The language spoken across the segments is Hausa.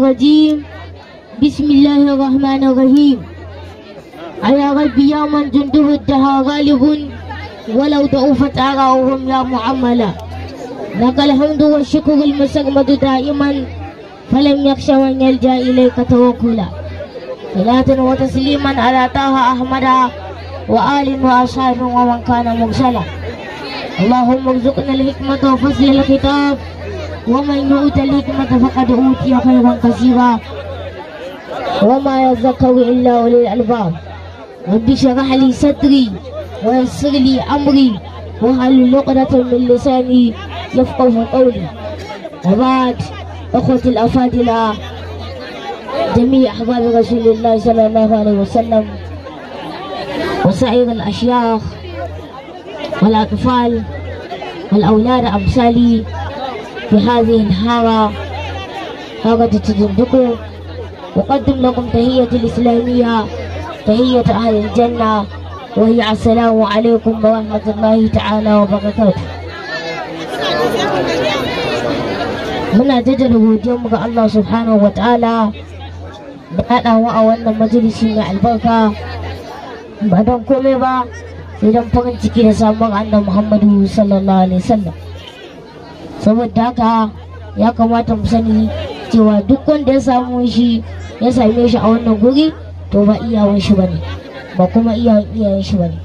الرجيم بسم الله الرحمن الرحيم على ربي يا من جنده الدهر غالب ولو ضعفت آراؤهم يا معملا لك الحمد والشكر المسرمد دائما فلم يخش من يلجأ إليك توكلا صلاة وتسليما على طه أحمد وآل وأصحاب ومن كان مرسلا اللهم ارزقنا الحكمة وفصل الخطاب ومن يؤت الحكمة فقد أوتي خيرا كثيرا وما يذكر إلا أولي الألباب رب اشرح لي صدري ويسر لي أمري واحلل عقدة من لساني يفقه قولي وبعد أخوتي الأفاضل جميع أحباب رسول الله صلى الله عليه وسلم وسائر الأشياخ والأطفال والأولاد أمثالي في هذه الحارة حارة تجندكم أقدم لكم تحية الإسلامية تحية أهل الجنة وهي السلام عليكم ورحمة الله تعالى وبركاته. muna jaddada godiyarmu ga Allah subhanahu wa ta'ala da haɗawa a wannan majalisi mai albarka ba don komai ba sai don farin ciki da samun annabi Muhammadu sallallahu alaihi wasallam. Saboda haka ya kamata mu sani cewa duk wanda ya same shi a wannan guri to ba iyawan shi bane ba kuma iyayen shi bane,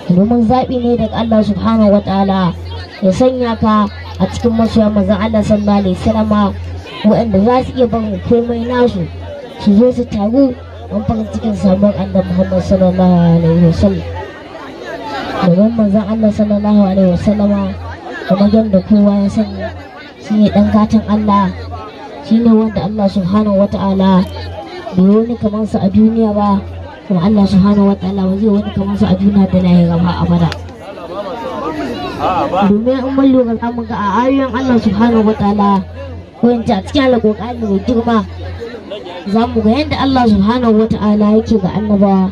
domin zaɓi ne daga Allah subhanahu wa ta'ala ya sanya ka a cikin masoya manzon Allah sallallahu alaihi wasallam waɗanda za su iya barin komai nasu su zo su taru don farin cikin sabon annabi Muhammad sallallahu alaihi wasallam. Domin manzon Allah sallallahu alaihi wasallam kamar yadda kowa ya sani shi ne ɗan gatan Allah, shi ne wanda Allah subhanahu wa ta'ala bai wani kamar sa a duniya ba, kuma Allah subhanahu wa ta'ala ba zai wani kamar sa a duniya da lahira ba abada. Domin in mun lura za mu ga a ayoyin Allah subhanahu wa ta'ala ko in a cikin alƙur'ani mai girma za mu ga yadda Allah subhanahu wa ta'ala yake ga annabawa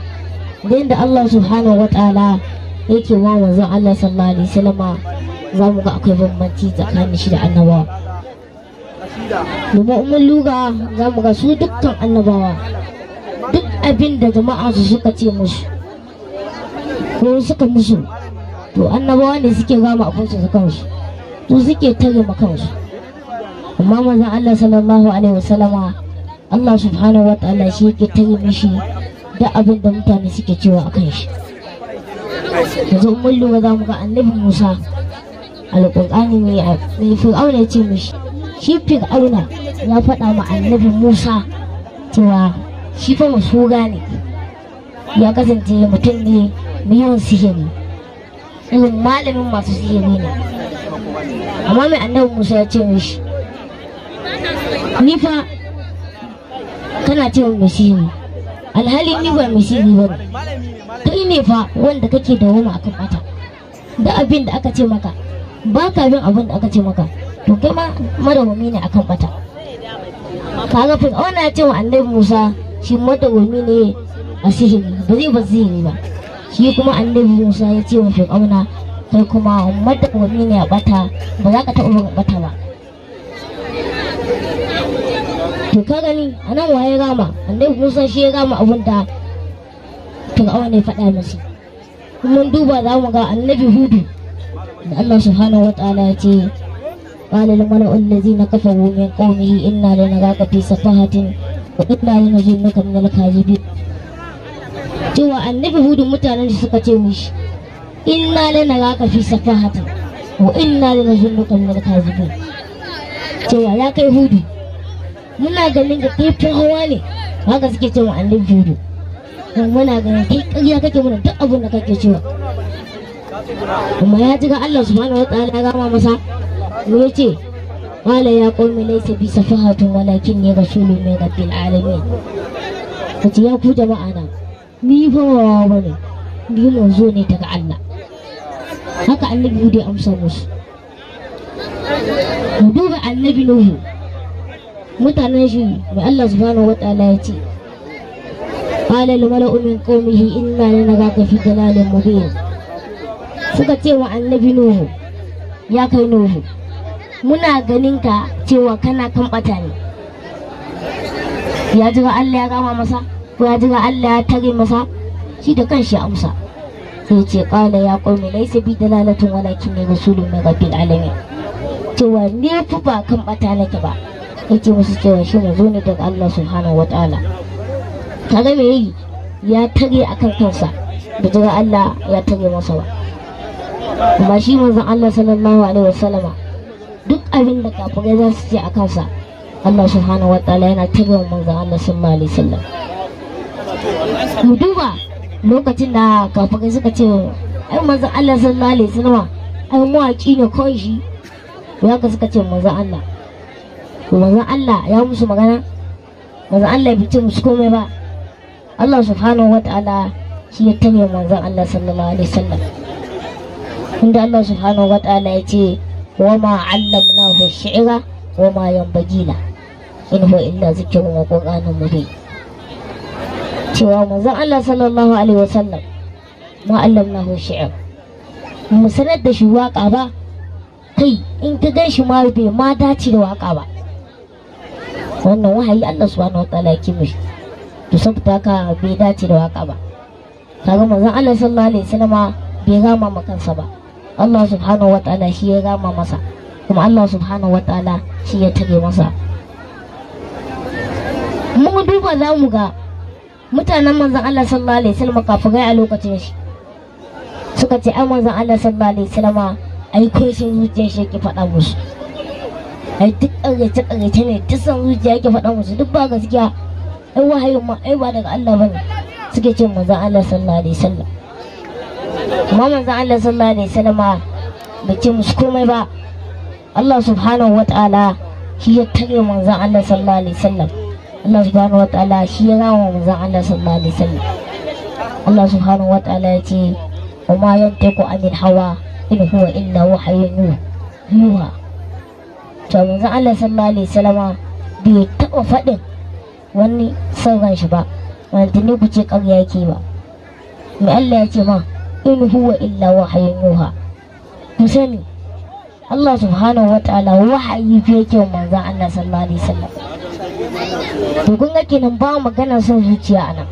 da yadda Allah subhanahu wa ta'ala yake wa manzon Allah sallallahu alaihi wasallam, za mu ga akwai bambanci tsakanin shi da annabawa. Domin in mun lura za mu ga su dukkan annabawa duk abin da jama'a su suka ce musu ko suka musu to annabawa ne suke gama abinci su kansu, su suke tare ma kansu. Amma manzon Allah sallallahu alaihi wasallama Allah subhanahu wa ta'ala shi yake tare mishi da abin da mutane suke cewa akan shi. Yanzu mun lura za mu ga annabi Musa alƙur'ani mai fir'auna ya ce mishi, shi fir'auna ya faɗa ma annabi Musa cewa shi fa masura ne, ya kasance mutum ne mai yawan sihiri, irin malamin masu sihiri ne. Amma mai annabi Musa ya ce mishi, ni fa kana ce mai sihiri alhali ni ba mai sihiri ba ne, kai ne fa wanda kake da wama akan bata, da abin da aka ce maka ba ka bin abin da aka ce maka to kai ma madawwami ne akan bata. Kaga fir'auna ya ce wa annabi Musa shi madawwami ne a sihiri, ba zai ba sihiri ba. Shi kuma annabi Musa ya ce wa fir'auna kai kuma madawwami ne a bata, ba za ka taɓa bin bata ba. To ka gani anan waye rama? Annabi Musa shi ya rama abin da fir'auna ya faɗa masa. Kuma duba za mu ga annabi Hudu da Allah subhanahu wa ta'ala ya ce قال الملأ الذين كفروا من قومه إنا لنراك في سفاهة وإنا لنظنك من الكاذبين. cewa annabi Hudu mutanen da suka ce mishi inna lanaraka fi safahatin wa inna lanazunnuka min al-kadhibin, cewa ya kai Hudu muna ganin da kai hawa ne, haka suke cewa annabi Hudu, muna ganin kai ƙarya kake muna duk abin da kake cewa. Kuma ya ji ga Allah subhanahu wa ta'ala ya gama masa ya ce qala ya qaumi laysa bi safahatun walakinni rasulun min rabbil alamin. Kace ya ku jama'a na ni fa wawa bane, ni manzo ne daga Allah. Haka annabi Hudu ya amsa musu. Mu duba annabi Nuhu mutanen shi mai Allah subhanahu wa ta'ala ya ce qala lil mala'u min qaumihi inna lanaraka fi dalalin mubin. Suka ce wa annabi Nuhu, ya kai Nuhu muna ganin ka cewa kana kan bata ne, ya jira Allah ya gama masa ko ya jira Allah ya tare masa? Shi da kanshi ya amsa sai ce qala ya qaumi laysa bi dalalatun walakin rasulun min rabbil alamin, cewa ni fa ba kan bata nake ba, yace musu cewa shi manzo ne daga Allah subhanahu wataala. kaga me yi ya tare akan kansa da jira Allah ya tare masa ba. Amma shi manzon Allah sallallahu alaihi wasallama duk abin da kafirai za su ce a kansa Allah subhanahu wataala yana tare manzon Allah sallallahu alaihi wasallam. Mu duba lokacin da kafirai suka ce ai manzon Allah sallallahu alaihi wasallama ai mawaki ne kawai shi, ya ka suka ce manzon Allah, to manzon Allah ya musu magana, manzon Allah bai ce musu komai ba. Allah subhanahu wataala shi ya tare manzon Allah sallallahu alaihi wasallam, inda Allah subhanahu wataala ya ce wa ma 'allamnahu ash-shi'ra wa ma yanbaghi la in huwa illa zikrun wa qur'anun mubin, cewa manzon Allah sallallahu alaihi wasallam ma 'allamnahu ash-shi'r, mu sanar da shi waka ba, kai in ka gan shi ma bai ma dace da waka ba, wannan wahayi Allah subhanahu wataala ya kimi, to saboda haka bai dace da waka ba. kaga manzon Allah sallallahu alaihi wasallama bai gama ma kansa ba, Allah subhanahu wataala shi ya gama masa, kuma Allah subhanahu wataala shi ya tare masa. Mun duba za mu ga mutanen manzon Allah sallallahu alaihi wasallama kafirai a lokacin shi suka ce ai manzon Allah sallallahu alaihi wasallama ai ko sun zuciya shi yake faɗa musu, ai duk ƙaryace ne, duk san zuciya yake faɗa musu, duk ba gaskiya, ai wahayin ma ai ba daga Allah bane, suke ce manzon Allah sallallahu alaihi wasallam. Amma manzon Allah sallallahu alaihi wasallam bai ce musu komai ba, Allah subhanahu wataala shi ya tare manzon Allah sallallahu alaihi wasallam, Allah subhanahu wataala shi ya rama manzon Allah sallallahu alaihi wasallam. Allah subhanahu wataala ya ce wa ma yantiqu anil hawa in huwa illa wahyun yuha, to manzon Allah sallallahu alaihi wasallam bai taɓa faɗin wani sauran shi ba, wanda ne ku ce ƙarya yake ba. Me Allah ya ce ma in huwa illa wahyun yuha, ku sani Allah subhanahu wataala wahayi fi yake manzon Allah sallallahu alaihi wasallam. To kun ga kenan ba magana son zuciya anan,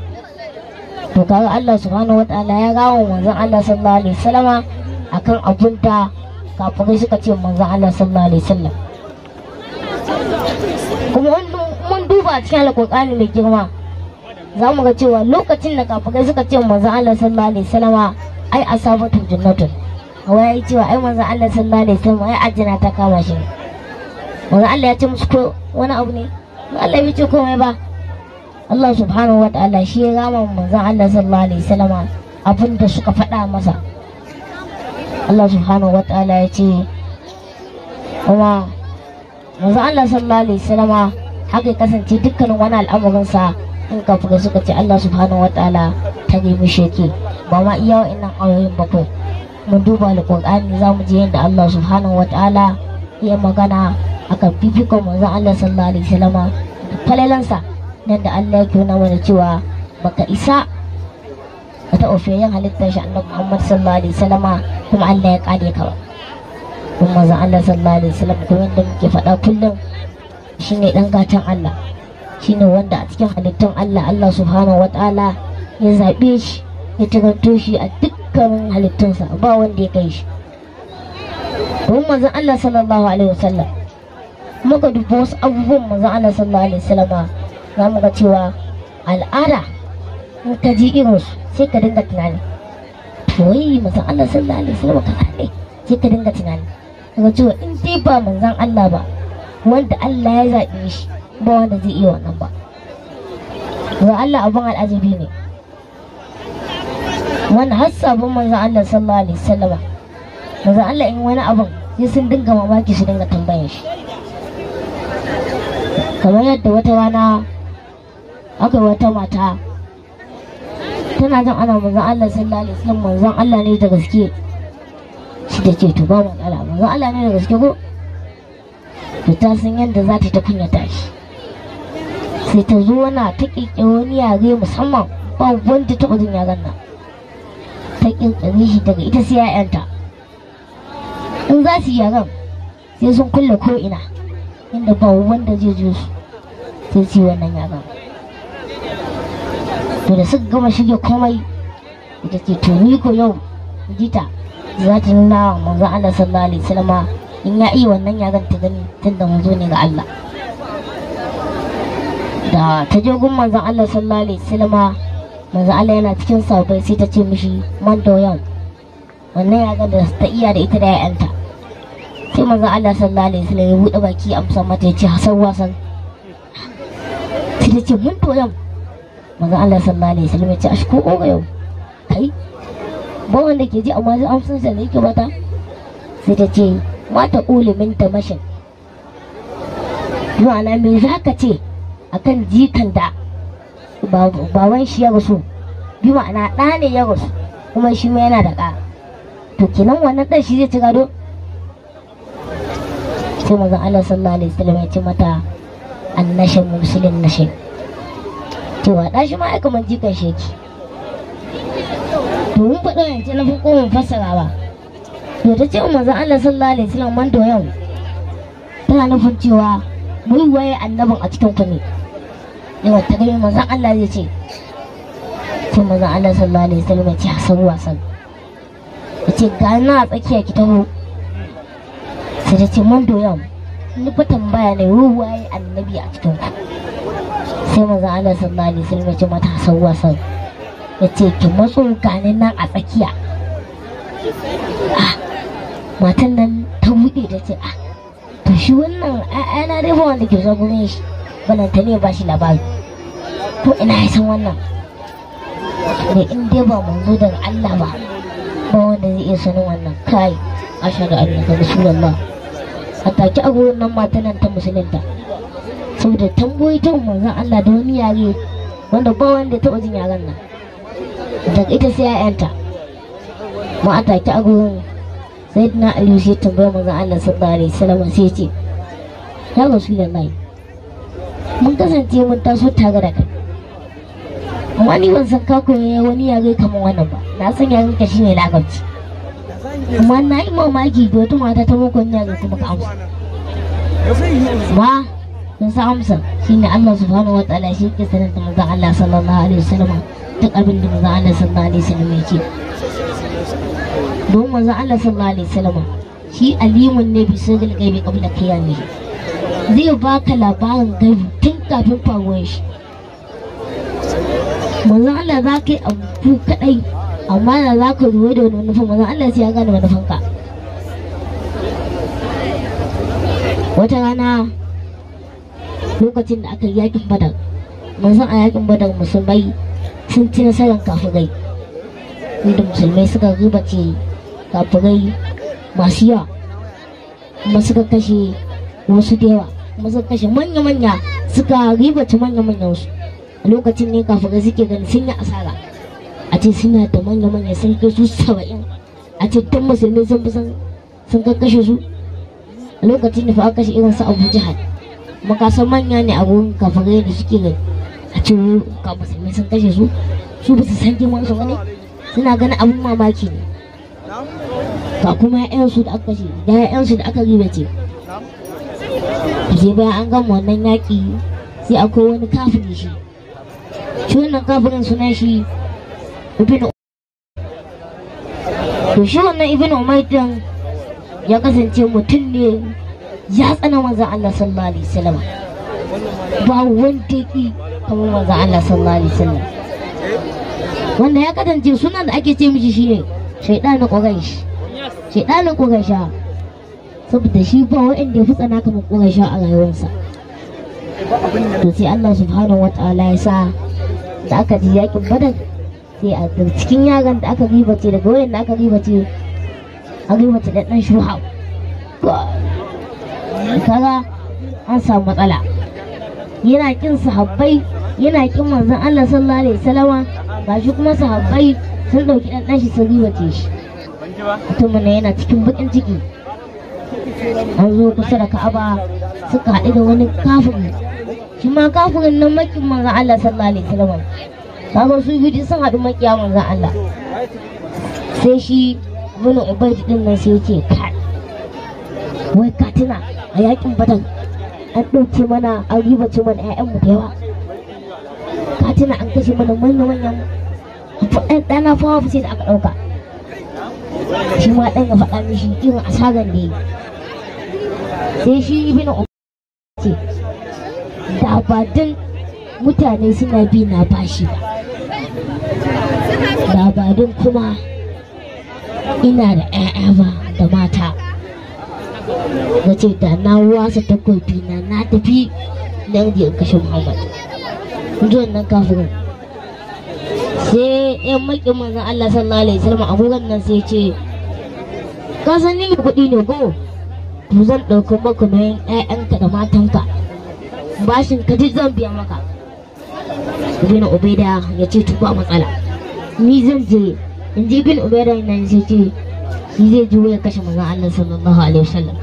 to kaga Allah subhanahu wataala ya gawo manzon Allah sallallahu alaihi wasallam akan abun da kafirai suka ce manzon Allah sallallahu alaihi wasallam. Kuma mun duba cikin alƙur'ani mai girma za mu ga cewa lokacin da kafirai suka ce manzon Allah sallallahu alaihi wasallam ai asabatu jannatun, wai cewa ai manzon Allah sallallahu alaihi wasallam ai ajina ta kama shi, manzon Allah ya ce musu ko wani abu ne? Allah bai ce komai ba. Allah subhanahu wataala shi ya gama manzon Allah sallallahu alaihi wasallam abin da suka faɗa masa. Allah subhanahu wataala ya ce kuma manzon Allah sallallahu alaihi wasallam haka kasance dukkanin wani al'amuransa in kafirai suka ce Allah subhanahu wataala ta nemi sheke, ba ma iya wa'annan ayoyin bakwai. Mun duba alƙur'ani za mu je yadda Allah subhanahu wataala ya magana akan fifikon manzon Allah sallallahu alaihi wasallam da falalansa, nan da Allah ya nuna mana cewa baka isa ka taɓa fiyayen halittar shi annabi Muhammad sallallahu alaihi wasallam kuma Allah ya kare ka ba. Kuma manzon Allah sallallahu alaihi wasallam kuma yadda muke faɗa kullum shine dan gatan Allah, shine wanda a cikin halittun Allah Allah subhanahu wataala ya zaɓe shi ya taganto shi a dukkanin halittunsa, ba wanda ya kai shi. Domin manzon Allah sallallahu alaihi wasallam muka duba wasu abubuwan manzon Allah sallallahu alaihi wasallam za mu ga cewa al'ada in ka ji irin su sai ka dinga tunani to wai manzon Allah sallallahu alaihi wasallam kaza ne, sai ka dinga tunani kaga cewa in dai ba manzon Allah ba wanda Allah ya zaɓe shi ba wanda zai iya wannan ba. Ga Allah abin al'ajabi ne wannan, har sabon manzon Allah sallallahu alaihi wasallam manzon Allah in wani abin sai sun dinga mamaki su dinga tambayan shi. Kamar yadda wata rana aka yi wata mata tana jin ana manzon Allah sallallahu alaihi wasallam manzon Allah ne da gaske, shi da ce to ba matsala manzon Allah ne da gaske ko, to ta san yadda za ta kunyata shi, sai ta zo na ta ƙirƙiri wani yare musamman ba wanda ta jin yaren nan, ta ƙirƙiri shi daga ita sai 'ya'yanta, in za su yi yaren sai sun kulle ko ina inda ba wanda zai je su sai su yi wannan yaren. to da suka gama shirya komai ita ce to ni ko yau jita za ta nuna wa manzon Allah sallallahu alaihi wasallam in ya iya wannan yaran ta gani tunda manzo ne ga Allah. Da ta je gun manzon Allah sallallahu alaihi wasallam, manzon Allah yana cikin sahabbai sai ta ce mishi man doyan wannan yaran da ta iya da ita da yayanta. Sai manzon Allah sallallahu alaihi wasallam ya bude baki amsa mata ya ce hasan wasan. Sai ta ce mun doyan. Manzon Allah sallallahu alaihi wasallam ya ce ashko ga yau kai ba wanda ke ji amma zai amsa sa ne yake bata. Sai ta ce mata ƙuli min ta mashin, ma'ana me za ka ce akan jikan da baban shi ya rasu, bi ma'ana ɗa ne ya rasu kuma shi ma yana da ɗa, to kenan wannan ɗan shi zai ci gado. sai manzon Allah sallallahu alaihi wasallam ya ce mata annashin musulun nashin, to a ɗa shi ma ya kamar jikan sheki. to mun faɗa yanzu na farko mun fassara ba, to ta ce manzon Allah sallallahu alaihi wasallam man yau tana nufin cewa mu waye annabin a cikin ku ne. yawa ta gani manzon Allah zai ce, sai manzon Allah sallallahu alaihi wasallam ya ce hasan wasan, ya ce ga na a tsakiya ki taho. sai ta ce man yau ni fa tambaya ne mu waye annabi a cikin ku. sai manzon Allah sallallahu alaihi wasallam ya ce mata hasan wasan, ya ce ki matso ganin nan a tsakiya. Matan nan ta buɗe ta ce to shi wannan ana dai ba wanda ke zo gurin shi balanta ne ba shi labari, to ina ya san wannan da in dai ba manzo daga Allah ba wanda zai iya sanin wannan. kai ashhadu anna rasulullah. a take a gurin nan matan nan ta musulunta saboda tamboyi ta manzon Allah da wani yare wanda ba wanda ya taɓa jin yaren nan, daga ita sai ya'yanta. ma a take a gurin sayyidina Ali sai tambaya manzon Allah sallallahu alaihi wasallam sai ya ce ya rasulullahi mun kasance mun taso tare da kai, amma ni ban san ka koyi wani yare kamar wannan ba, na san yaren ka shine larabci, amma na yi mamaki da wata mata ta muku wani yare kuma ka amsa ba sun sa amsa shine Allah subhanahu wa ta'ala shi ke sanar da manzon Allah sallallahu alaihi wasallam duk abin da manzon Allah sallallahu alaihi wasallam ya ce. don manzon Allah sallallahu alaihi wasallam shi alimun ne bi sirril gaibi qabla qiyami, zai baka labarin gaibi tun kafin faruwar shi. manzon Allah za ka yi abu kadai amma da za ka ruwa da wani manufan manzon Allah sai ya gane manufanka. wata rana lokacin da aka yi yakin Badar, manzon a yakin Badar musulmai sun ci nasarar kafirai, inda musulmai suka rubace kafirai masu yawa kuma suka kashe wasu da yawa, kuma suka kashe manya-manya, suka ribace manya-manyan su. a lokacin ne kafirai suke gani sun yi asara, a ce suna da manya-manya sun kai su 70, a ce don musulmai sun fi sun kashe su. a lokacin da fa aka kashe irin su Abu Jahal, makasan manya ne a gurin kafirai da suke gani a ce ka musulmai sun kashe su ba su san girman su wani, suna ganin abin mamaki ne. ga kuma ƴaƴansu da aka kashe da ƴaƴansu da aka ribace. sai bayan an gama wannan yaƙi sai akwai wani kafiri shi wannan kafirin suna shi Ibn to shi wannan Ibn Umayr din ya kasance mutum ne ya tsana manzon Allah sallallahu alaihi wasallam, ba wanda yake kamar manzon Allah sallallahu alaihi wasallam, wanda ya kasance sunan da ake ce mishi shine shaidanin Quraysh, shaidanin Quraysha, saboda shi ba wanda ya fi tsana kamar Quraysha a rayuwarsa. to sai Allah subhanahu wataala ya sa da aka ji yakin Badar, sai a cikin yaran da aka ribace daga wayan da aka ribace da dan Shuhab, kaga an samu matsala, yana kin sahabbai, yana kin manzon Allah sallallahu alaihi wasallama, gashi kuma sahabbai sun dauki dan shi sun ribace shi. mutumin yana cikin bakin ciki. an zo kusa da Ka'aba suka haɗu da wani kafiri, shi ma kafirin nan makin manzon Allah sallallahu alaihi wasallam, kaga su biyu sun haɗu makiya manzon Allah. sai shi Ibn Ubayd din nan sai yake kai wai ka tuna a yakin Badar an ɗauke mana an ribace mana ƴaƴanmu da yawa, ka tuna an kashe mana manya-manyan ɗana fawa sai da aka ɗauka. Shi ma ɗan ya faɗa mishi irin asarar da yi. Sai shi ibn ce da ba din mutane suna bi na bashi ba, da ba din kuma ina da 'ya'ya ba da mata, na ce da na wasa takobi na tafi don in kashe Muhammad. Zuwan nan kafirin sai yan makin manzon Allah sallallahu alaihi wasallam abubuwan nan sai ce ka san ni mai kuɗi ne ko, to zan ɗauki maka nauyin 'ya'yanka da matanka, bashin ka duk zan biya maka. Ibn Ubaida ya ce to ba matsala, ni zan je. In ji Ibn Ubaida nan sai ce shi zai je ya kashe manzon Allah sallallahu alaihi wasallam.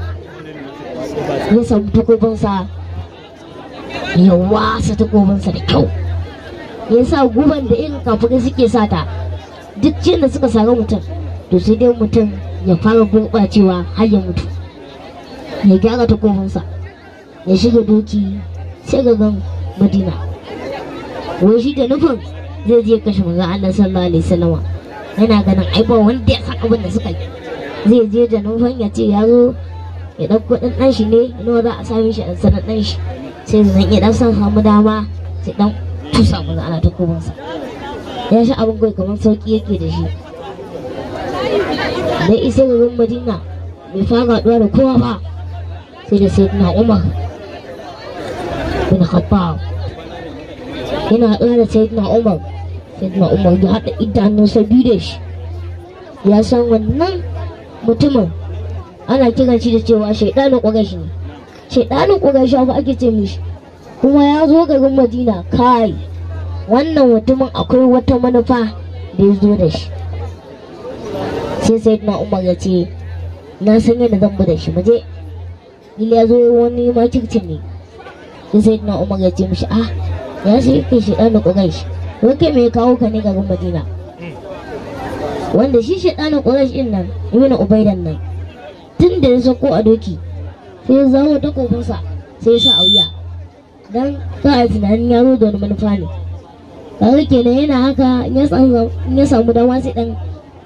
Ya samu takobinsa ya wasa takobinsa da kyau, ya sa guban da irin kafirai suke sata, duk cin da suka sari mutum to sai dai mutum ya fara gurɓacewa har ya mutu. Ya gyara takobinsa ya shiga doki sai ga gan Madina, wai shi da nufin zai je kashe manzon Allah sallallahu alaihi wasallam. Yana ganin ai ba wanda ya san abin da suka yi, zai je da nufin ya ce ya zo ya ɗauko ɗan shi ne, nawa za a sami shi a sanar ɗan shi, sai zan iya ɗan san samu dama sai ɗan tusa manzon Allah takobinsa. Ya sha abin kai kamar sauki yake da shi. Da isa garin Madina bai fara haɗuwa da kowa ba sai da Sayyidina Umar bin Khattab. Yana haɗuwa da Sayyidina Umar ya haɗa idanunsa biyu da shi, ya san wannan mutumin ana kiran shi da cewa shaidanin Quraysh ne. Shaidanin Quraysh ba ake ce mishi, kuma ya zo garin Madina. Kai wannan mutumin akwai wata manufa da ya zo da shi. Sai Sayyidina Umar ya ce na san yadda zan bi da shi, muje. Ila ya zo wani makircin ne. Sai Sayyidina Umar ya ce mishi ya shi kai shaidanin Quraysh, wai kai me ya kawo ka ne garin Madina? Wanda shi shaidanin Quraysh din nan Ibn Ubaidan nan tun da ya sako a doki sai ya zamo takobinsa sai ya sa a wuya, dan za a yi tunanin ya zo da wani manufa ne. Kaga kenan yana haka in ya samu dama sai dan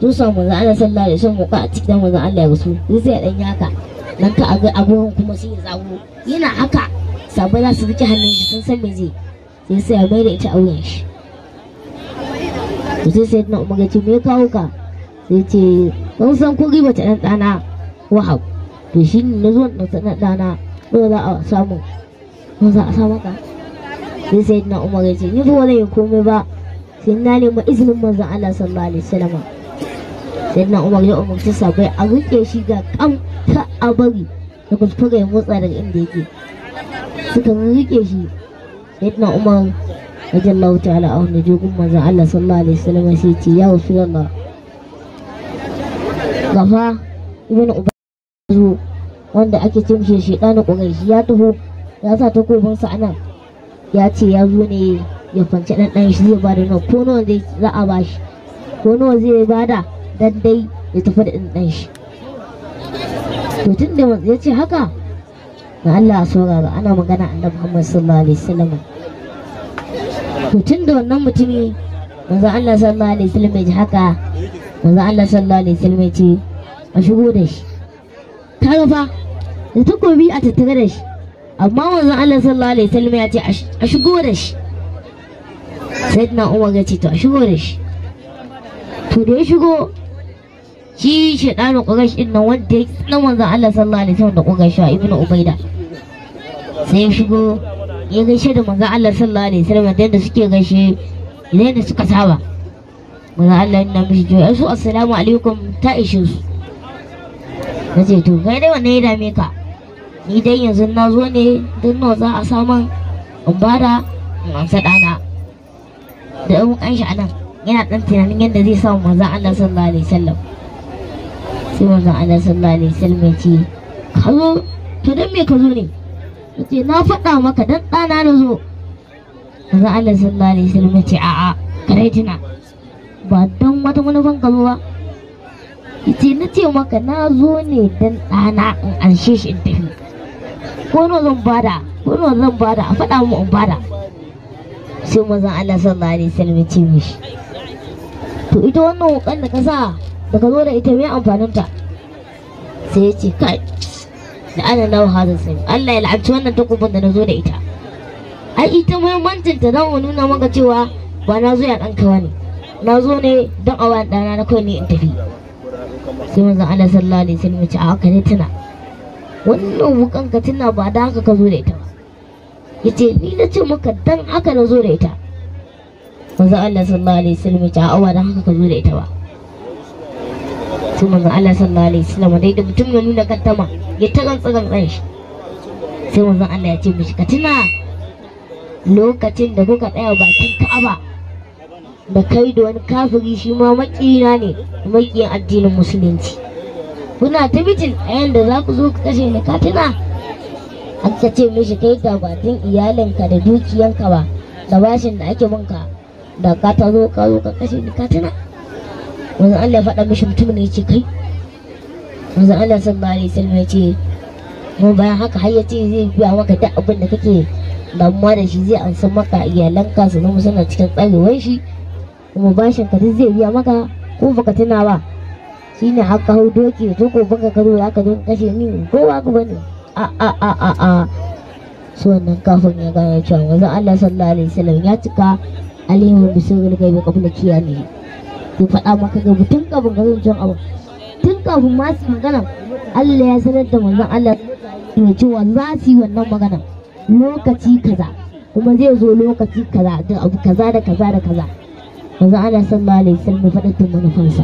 tusa manzon Allah sallallahu alaihi wasallam a cikin manzon Allah ya rasu, sai ya dan yi haka nan ka aga abubuwan kuma sai ya zago. Yana haka sabai za su rike hannun shi sun san me zai, sai ya mai da ita a wuyan shi. Sai Sayyidina Umar ya ce me ya kawo ka? Sai ce kun san ko riba ta dan dana Wahab, to shi ne na zo da ɗan ɗana ko za a samu, ko za a samu ka. Sai Sayyidina Umar ya ce ni ba wani yin komai ba sai na nema izinin manzon Allah sallallahu alaihi wasallam. Sayyidina Umar ya umarci sabai a rike shi ga kam ta a bari da kuskure ya motsa daga inda yake. Suka rike shi. Sayyidina Umar radiyallahu ta'ala anhu je gun manzon Allah sallallahu alaihi wasallam sai ce ya Rasulullah, gafa Ibn Ubaida wanda ake ce mishi shaidanin Quraysh ya taho ya sa takobinsa a nan, ya ce ya zo ne ya fanci ɗan shi zai bada nawa ko nawa zai za a bashi, ko nawa zai bada dan dai ya tafi da ɗan shi. To tun da ya ce haka na Allah a saurara, ana magana Annabi Muhammad sallallahu alaihi wasallam. To tun da wannan mutumi manzo Allah sallallahu alaihi wasallam ya ji haka, manzo Allah sallallahu alaihi wasallam ya ce a shigo da shi. Kaga fa da takobi a tattare da shi, amma manzon Allah sallallahu alaihi wasallam ya ce a shigo da shi. Sayyidina Umar ya ce to a shigo da shi. To da ya shigo shi shaidanin Quraysh din nan wanda ya tsina manzon Allah sallallahu alaihi wasallam da Quraysh Ibn Ubaida, sai ya shigo ya gaishe da manzon Allah sallallahu alaihi wasallam da suke gaishe idan da suka saba. Manzon Allah yana mishi joya su assalamu alaikum ta ishe su. Nace to kai dai wanne ya dame ka? Ni dai yanzu na zo ne don nawa za a saman in bada in amsa ɗana da ɗan an shi anan yana ɗan tunanin yadda zai samu manzon Allah sallallahu alaihi wasallam. Sai manzon Allah sallallahu alaihi wasallam ya ce ka zo to dan me ka zo ne? Yace na faɗa maka dan ɗana na zo. Manzon Allah sallallahu alaihi wasallam ya ce a'a kare tuna ba dan wata manufan ka zo ba. Yace na ce maka na zo ne dan ɗana in anshe shi in tafi, ko nawa zan bada a faɗa mu in bada. sai manzon Allah sallallahu alaihi wasallam ya ce mishi to ita wannan wukan da ka sa da ka zo da ita me amfanin ta sai ya ce kai da ana nawa hazan sai Allah ya la'anci wannan takubin da na zo da ita ai ita muhimmancin ta zan nuna maka cewa ba na zo ya ɗanka wani na zo ne don a wani ɗana na kawai ne in tafi sai manzon Allah sallallahu alaihi wasallam ya ce a haka ne tuna wannan wukan ka tuna ba da haka ka zo da ita ba yace ni na ce maka dan haka na zo da ita manzon Allah sallallahu alaihi wasallam ya ce a ba dan haka ka zo da ita ba sai manzon Allah sallallahu alaihi wasallam dai da mutum ya nuna kaddama ya ta gantsagan shi sai manzon Allah ya ce mishi ka tuna lokacin da kuka tsaya bakin Ka'aba da kai da wani kafiri shi ma makiyina ne makiyin addinin musulunci kuna ta mitin a yanda za ku zo ku kashe ni ka tuna aka ce mishi kai da batin iyalinka da dukiyanka ba da bashin da ake binka da ka ta zo ka kashe ni ka tuna wanzan Allah ya faɗa mishi mutum ne ya ce kai wanzan Allah sallallahu alaihi wasallam ya ce mu bayan haka har ya ce zai biya maka duk abin da kake damuwa da shi zai ansa maka iyalanka su zama suna cikin tsarewar shi kuma bashin ka duk zai biya maka ko baka tuna ba shine haka hau doki da toko baka karo ya ka zo kashe ni ko ba ka bane a so wannan kafin ya gane cewa wanzan Allah sallallahu alaihi wasallam ya cika alimin bisirul gaibi kafin kiyami to faɗa maka ga tun kafin garin can abu tun kafin ma su magana Allah ya sanar da manzon Allah ya cewa za su yi wannan magana lokaci kaza kuma zai zo lokaci kaza da abu kaza da kaza da kaza manzon Allah sallallahu alaihi wasallam ya faɗa tun manufansa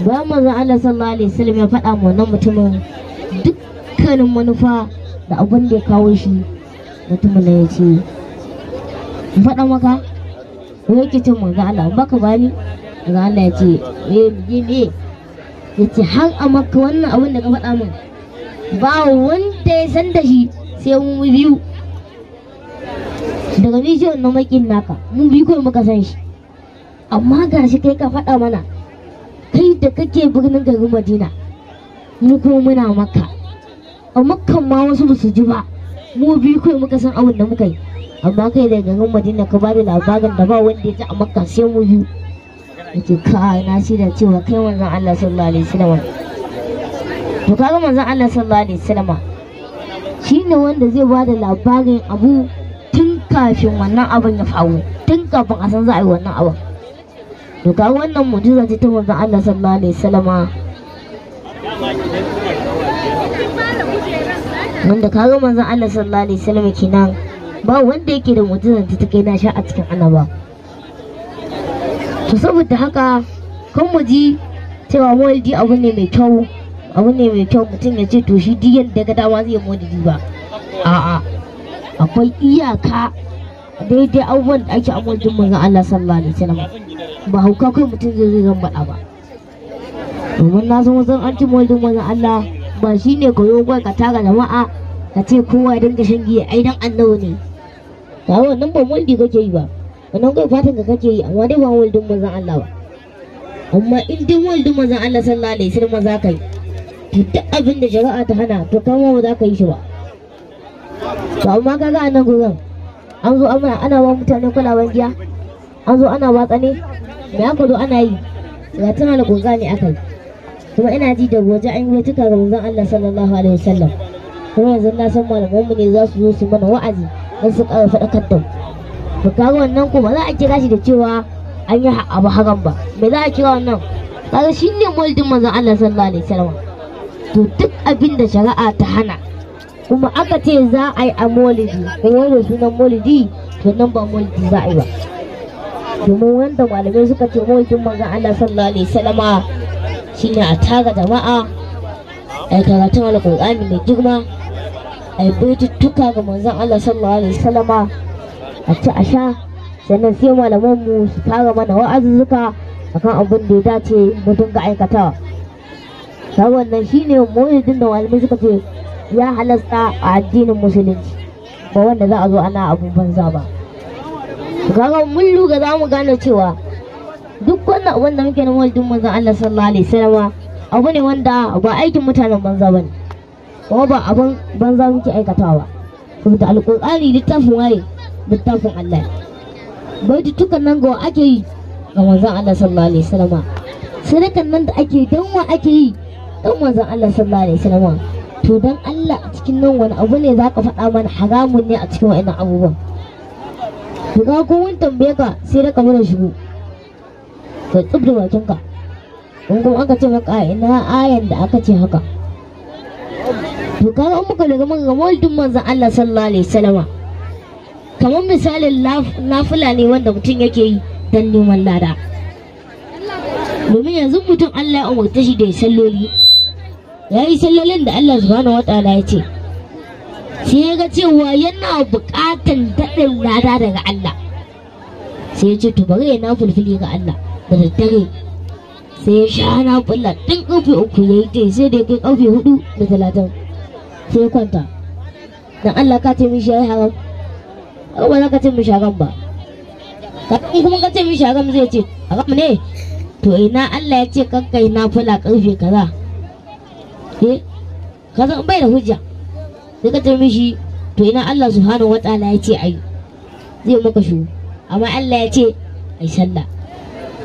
ba manzon Allah sallallahu alaihi wasallam ya faɗa ma wannan mutumin dukkanin manufa da abin da ya kawo shi mutumin ya ce in faɗa maka ko yake cin manzo Allah baka bani manzo Allah ya ce me ya ce har a maka wannan abin da ka faɗa min ba wanda ya san da shi sai mu biyu daga ni shi wannan makin naka mun biyu kawai muka san shi amma gashi kai ka faɗa mana kai da kake birnin garin Madina mu kuma muna maka a makkan ma wasu ba su ji ba mu biyu kawai muka san abin da muka yi amma kai da garin Madina ka bada labarin da ba wanda ya ji a makka sai mu biyu yace kai na shi da cewa kai manzon Allah sallallahu alaihi wasallam to kaga manzon Allah sallallahu alaihi wasallam shine wanda zai bada labarin abu tun kafin wannan abin ya faru tun kafin a san za a yi wannan abin to kaga wannan mu'jiza ce ta manzon Allah sallallahu alaihi wasallam wanda kaga manzon Allah sallallahu alaihi wasallam kenan ba wanda yake da mu'jizar ta kai na sha a cikin annaba to saboda haka kan mu ji cewa maulidi abu ne mai kyau mutum ya ce to shi diyan daga dama zai maulidi ba a'a akwai iyaka daidai abubuwan da ake a maulidin manzon Allah sallallahu alaihi wasallam ba hauka kai mutum zai zambada ba domin na san wajen an ci maulidin manzon Allah ba shi ne ka zo ka tara jama'a ka ce kowa ya dinga shan giya ai dan annabi ne ka wannan ba mulki kake yi ba wannan kai fatan ka kake yi amma dai ba mulkin manzon Allah ba amma in dai mulkin manzon Allah sallallahu alaihi wasallam za ka yi to duk abin da shari'a ta hana to kama ba za ka yi shi ba to amma kaga anan gurin an zo ana ba mutane kulawan giya an zo ana watsa ne me aka zo ana yi ga tana da goga ne aka yi kuma ina ji da waje an yi wata ga manzon Allah sallallahu alaihi wasallam kuma yanzu na san malaman mu ne za su zo su mana wa'azi don su ƙara faɗakar da mu to kaga wannan kuma za a kira shi da cewa an yi abu haram ba me za a kira wannan kaga shine maulidin manzon Allah sallallahu alaihi wasallam to duk abin da shari'a ta hana kuma aka ce za a yi a maulidi kuma da sunan maulidi to nan ba maulidi za a yi ba domin wanda malamai suka ce maulidin manzon Allah sallallahu alaihi wasallama shine a tara jama'a a yi karatun alƙur'ani mai girma a yi baituttuka ga manzon Allah sallallahu alaihi wasallama a ci a sha sannan sai malamanmu su fara mana wa'azuzzuka akan abin da ya dace mu dinga aikatawa ta wannan shine maulidin da malamai suka ce ya halasta a addinin musulunci ba wanda za a zo ana abun banza ba kaga mun lura za mu gane cewa duk wannan abin da muke na maulidin manzon Allah sallallahu alaihi wasallama abu ne wanda ba aikin mutanen banza bane kuma ba abin banza muke aikatawa saboda alƙur'ani littafin waye littafin Allah baitutukan nan ga ake yi ga manzon Allah sallallahu alaihi wasallam sadakan nan da ake dan wa ake yi dan manzon Allah sallallahu alaihi wasallam to dan Allah a cikin nan wani abu ne zaka faɗa mana haramun ne a cikin wa'annan abubuwan to ga ko wani tambaye ka sai da kamar shigo ka tsubda bakinka in kuma aka ce maka ina ayan da aka ce haka to kaga an muka daga mun ga maulidin manzon Allah sallallahu alaihi wasallam kamar misalin nafila ne wanda mutum yake yi dan neman lada domin yanzu mutum Allah ya umarta shi da ya salloli ya yi sallolin da Allah subhanahu wataala ya ce sai ya ga cewa yana buƙatan daɗin lada daga Allah sai ya ce to bari ya na fulfili ga Allah da daddare sai ya sha na fulla tun ƙarfe 3 ya yi ta sai da ya kai ƙarfe 4:30 sai ya kwanta dan Allah ka ce mishi ya yi haram ba za ka ce mishi haram ba in kuma ka ce mishi haram zai ce haram ne to ina Allah ya ce kakkai na fula ƙarfe kaza kaza bai da hujja sai ka ce mishi to ina Allah subhanahu wataala ya ce ai zai maka shu amma Allah ya ce ai sallah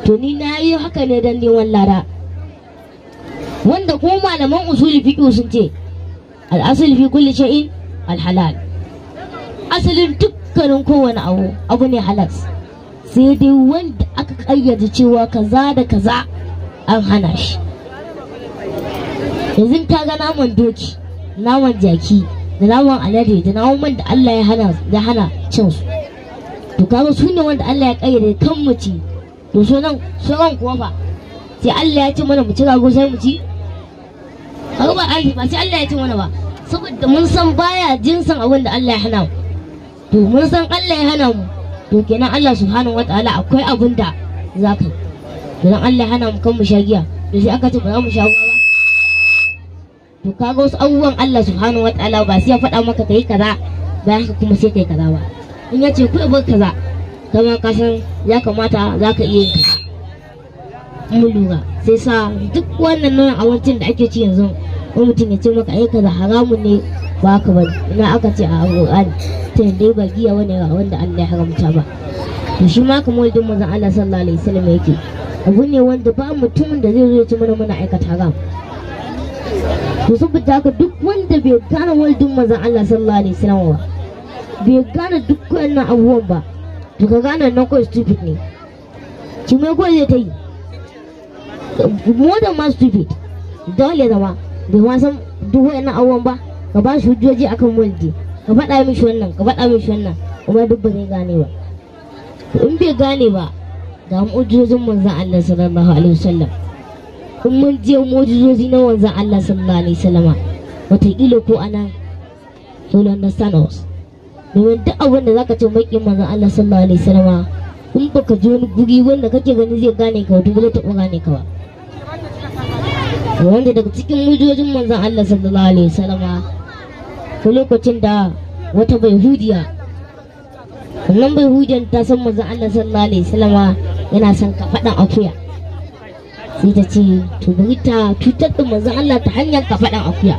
to ni na yi haka ne dan neman lada wanda kuma malaman usuli fiqh sun ce al-asl fi kulli shay'in al-halal asalin dukkanin kowane abu ne halas sai dai wanda aka kayyade cewa kaza da kaza an hana shi yanzu ka ga naman doki naman jaki da naman alade da naman da Allah ya hana cin su to kaga su ne wanda Allah ya kayyade kan mu ci to so nan sauran kuwa fa sai Allah ya ce mana mu ci rago sai mu ci kaga ba sai Allah ya ce mana ba saboda mun san baya jinsin abin da Allah ya hana mu to mun san Allah ya hana mu to kenan Allah subhanahu wataala akwai abin da za ka yi don Allah ya hana mu kan mu sha giya to sai aka ce ba za mu sha ruwa ba to kaga wasu abubuwan Allah subhanahu wataala ba sai ya faɗa maka kai kaza bayan ka kuma sai kai kaza ba in ya ce ku bar kaza kama ka san ya kamata za ka iya yin kaza mun lura sai sa duk wannan nan abincin da ake ci yanzu wani mutum ya ce maka ai kaza haramun ne ba ka bane ina aka ce a Qur'ani sai dai ba giya wani ga wanda Allah ya haramta ba to shi ma kamar din manzon Allah sallallahu alaihi wasallam yake abu ne wanda ba mutumin da zai zo ya ci mana muna aikata haram to saboda haka duk wanda bai gane waldin manzon Allah sallallahu alaihi wasallam ba bai gane duk wannan abubuwan ba to ka gane nan ko stupid ne ki mai ko zai ta yi more than ma stupid dole zama bai ma san duk wannan abubuwan ba ka ba shi hujjoji akan waldi ka faɗa mishi wannan ka faɗa mishi wannan kuma duk ba zai gane ba to in bai gane ba ga mu'jizozin manzon Allah sallallahu alaihi wasallam in mun je mu'jizozi na manzon Allah sallallahu alaihi wasallama wataƙila ko ana you'll understand us domin duk abin da zaka ce maƙin manzon Allah sallallahu alaihi wasallama in baka je wani guri wanda kake gani zai gane ka wato ba zai taɓa gane ka ba wanda daga cikin mu'jizojin manzon Allah sallallahu alaihi wasallama ko lokacin da wata Yahudiya wannan Yahudiyan ta san manzon Allah sallallahu alaihi wasallama yana son ka faɗan akuya sai ta ce to bari ta cutar da manzon Allah ta hanyar ka faɗan akuya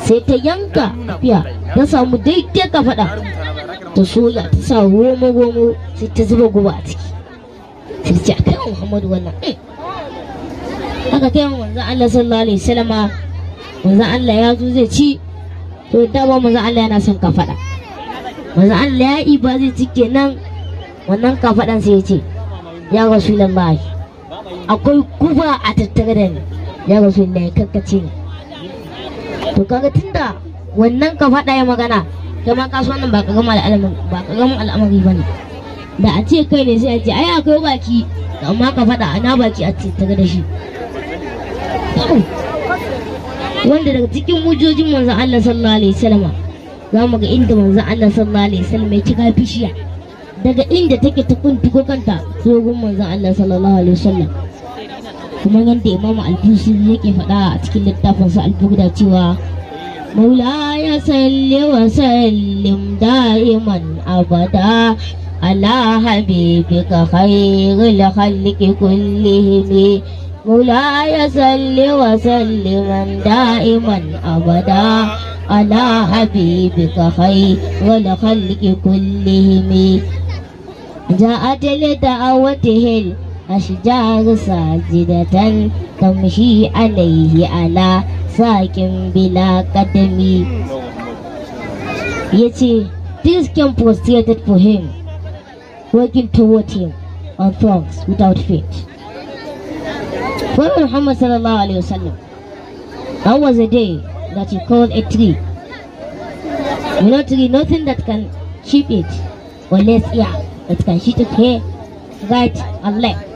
sai ta yanka akuya ta samu daidai ka faɗa ta soya ta sa romo sai ta zuba guba a ciki sai ta ce akai Muhammadu wannan aka kai manzon Allah sallallahu alaihi wasallama manzon Allah ya zo zai ci to dama manzon Allah yana son ka faɗa manzon Allah ya yi ba zai ci kenan wannan ka faɗan sai ya ce ya Rasulullahi akwai guba a tattare da ni ya Rasulullahi karkace ni to kaga tunda wannan ka faɗa ya magana kai ma kasu wannan ba ka gama al'amari ba ne da a ce kai ne sai a ce ai akwai baki amma ka faɗa ana baki a tattare da shi wanda daga cikin mujojin manzon Allah sallallahu alaihi wasallam za mu ga inda manzon Allah sallallahu alaihi wasallam ya cika bishiya daga inda take ta kuntuko kanta zogon manzon Allah sallallahu alaihi wasallam kuma yanda Imam Al-Busiri yake faɗa a cikin littafin sa Al-Bughda cewa مولاي صل وسلم دائما أبدا على حبيبك خير الخلق كلهم مولاي صل وسلما دائما أبدا على حبيبك خير الخلق كلهم جاءت لدعوته الأشجار ساجدة تمشي عليه على ساق بلا قدم. Yace things came prostrated for him, working toward him on throngs without faith. Prophet Muhammad sallallahu alaihi wasallam, that was a day that he called a tree. You know, tree, nothing that can keep it, unless it can shoot it here, right and left.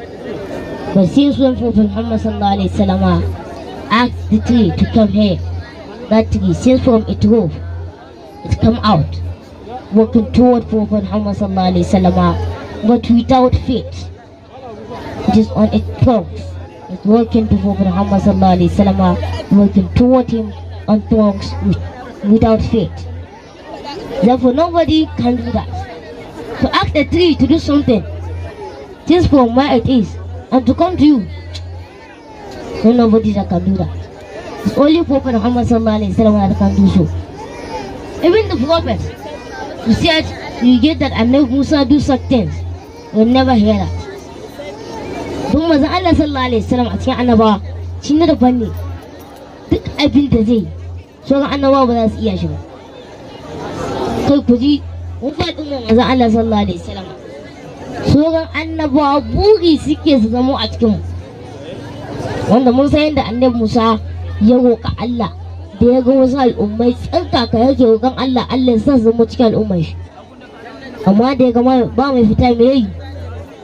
But since when Prophet Muhammad sallallahu alaihi wasallam asked the tree to come here, that tree, since from its roof, it come out, walking toward Prophet Muhammad sallallahu alaihi wasallam, but without faith. It is on its throngs. It's working to Prophet Muhammad sallallahu alaihi wasallam, working toward him on throngs without faith. Therefore, nobody can do that. To ask a tree to do something, just from where it is, and to come to you, so nobody that can do that. It's only Prophet Muhammad sallallahu alaihi wasallam that can do so. Even the prophets, who said you get that Annabi Musa do such things, you will never hear that. Don manzon Allah sallallahu alaihi wasallam a cikin annabawa shi ne da fanni duk abin da zai sauran annabawa ba za su iya shi ba. Kai ku ji mun faɗin manzon Allah sallallahu alaihi wasallam sauran annabawa buri suke su zamo a cikin mu, wanda mun san yadda Annabi Musa ya roƙa Allah da ya ga wasu al'ummai tsarkaka yake roƙon Allah ya sa su zama cikin al'ummar shi, amma da ya ga ba mai fita me yayi,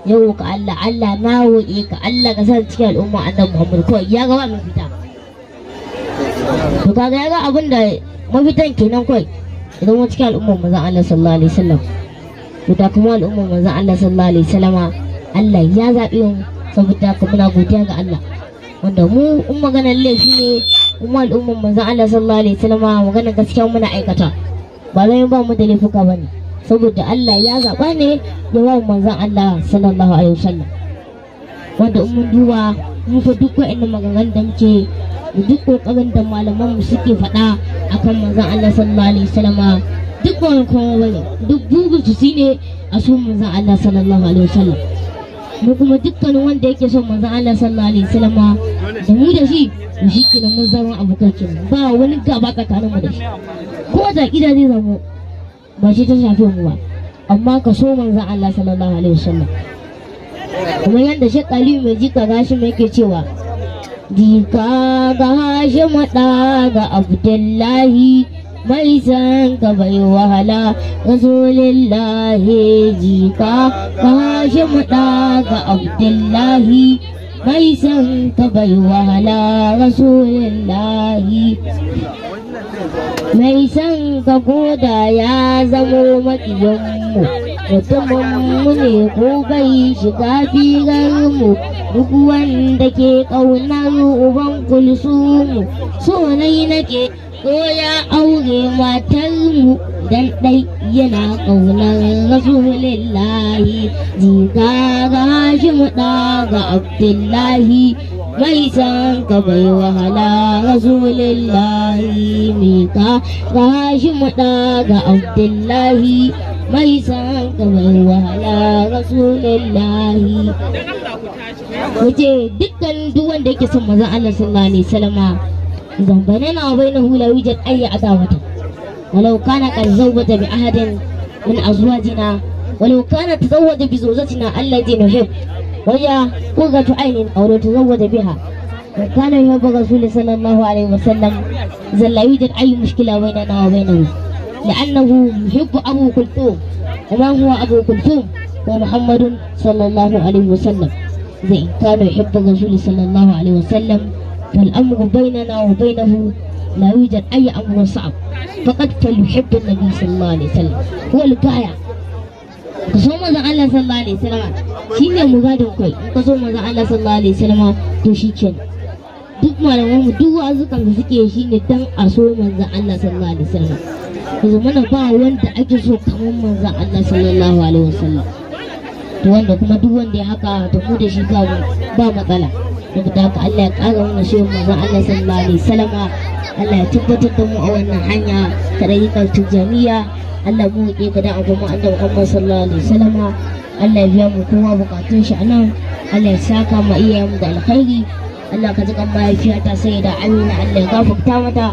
ya roƙa Allah na roƙe ka Allah ka sa cikin al'umma Annabi Muhammad, kawai ya ga ba mai fita. To kaga ya ga abin da mafitan kenan kawai idan mu cikin al'ummar manzon Allah sallallahu alaihi wasallam. To da kuma al'ummar manzon Allah sallallahu alaihi wasallam Allah ya zabe mu, saboda haka muna godiya ga Allah, wanda mu in maganar laifi ne kuma al'ummar manzon Allah sallallahu alaihi wasallam maganar gaskiya muna aikata, ba zai ba mu da laifuka bane, saboda Allah ya zaɓa ne ya ba manzon Allah sallallahu alaihi wasallam. Wanda in mun duba mun fa duk wa'annan maganganun da muke da duk kokarin da malaman mu suke faɗa akan manzon Allah sallallahu alaihi wasallam, duk wani kuma bane, duk bugun su shine a so manzon Allah sallallahu alaihi wasallam. Mu kuma dukkanin wanda yake son manzon Allah sallallahu alaihi wasallam da mu da shi kenan mun zama abokai kenan, ba wani gaba tsakanin mu da shi, ko da kida zai zamo ba shi ta shafe mu ba, amma ka so manzon Allah sallallahu alaihi wasallam. Kuma yanda Sheikh Ali mai jika gashi mai yake cewa jika ga Hashim da ga Abdullahi mai san ka bai wahala Rasulullahi, jika ga Hashim da ga Abdullahi mai san ka bai wahala Rasulullahi. Mai san ka koda ya zamo maƙiyanmu, mutuminmu ne ko bai shiga figarmu, duk wanda ke ƙaunar uban kulsumu, so nai nake ko ya aure matarmu dan ɗai yana ƙaunar Rasulullahi, jika ga Hashim da ga Abdullahi mai san ka bai wahala Rasulullahi, mika ga Hashim da ga Abdullahi mai san ka bai wahala Rasulullahi. Wace dukkan duk wanda yake son manzon Allah sallallahu alaihi wasallam zambanana wa bainahu la yujad ayya adawata walau kana qad zawwaja bi ahadin min azwajina walau kana tazawwaja bi zawjatina allati nuhib وهي قرة عين أو لو تزوج بها وكان يحب الرسول صلى الله عليه وسلم إذا لا يوجد أي مشكلة بيننا وبينه، لأنه يحب أبو كلثوم، وما هو أبو كلثوم؟ هو محمد صلى الله عليه وسلم. إذا إن كان يحب الرسول صلى الله عليه وسلم فالأمر بيننا وبينه لا يوجد أي أمر صعب، فقد فليحب النبي صلى الله عليه وسلم هو الغاية. ka so manzon Allah sallallahu alaihi wasallam shine muradin kai, ka so manzon Allah sallallahu alaihi wasallam to shikenan. Duk malaman mu duk azukan da suke shine dan a so manzon Allah sallallahu alaihi wasallam. Yanzu mana ba wanda ake so kamar manzon Allah sallallahu alaihi wasallam, to wanda kuma duk wanda ya haka to mu da shi ba matsala. saboda haka Allah ya ƙara mana shi manzon Allah sallallahu alaihi wasallama. Allah ya tabbatar da mu a wannan hanya ta ɗariƙar tijjaniya. Allah mu roƙe ka da abu mu annabi Muhammad sallallahu alaihi wasallama. Allah ya biya mu kowa bukatun shi a nan. Allah ya saka mu iyayenmu da alkhairi. Allah ka ji kan mahaifiyata sai da Amina, Allah ya gafarta mata.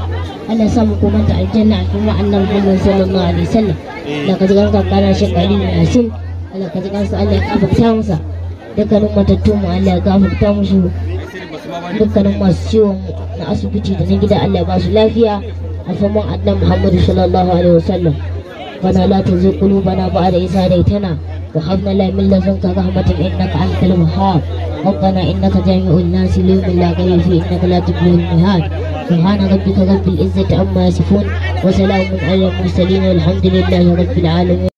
Allah ya sa mu komanta aljanna a kuma annabi Muhammad sallallahu alaihi wasallam. Allah ka ji kan kankana shi Aliyu Yasin. Allah ka ji kansa, Allah ya gafarta masa. Dukkanin matattu mu Allah ya gafarta musu. Dukkanin masu ciwon na asibiti da na gida Allah ya ba su lafiya. Alfaman annabi Muhammad sallallahu alaihi wasallam. Bana la tuzigh qulubana ba'da idh hadaytana wa hab lana min ladunka rahmatan innaka antal wahhab. ربنا إنك جامع الناس ليوم لا ريب فيه إنك لا تخلف الميعاد. سبحان ربك رب العزة عما يصفون وسلام على المرسلين والحمد لله رب العالمين.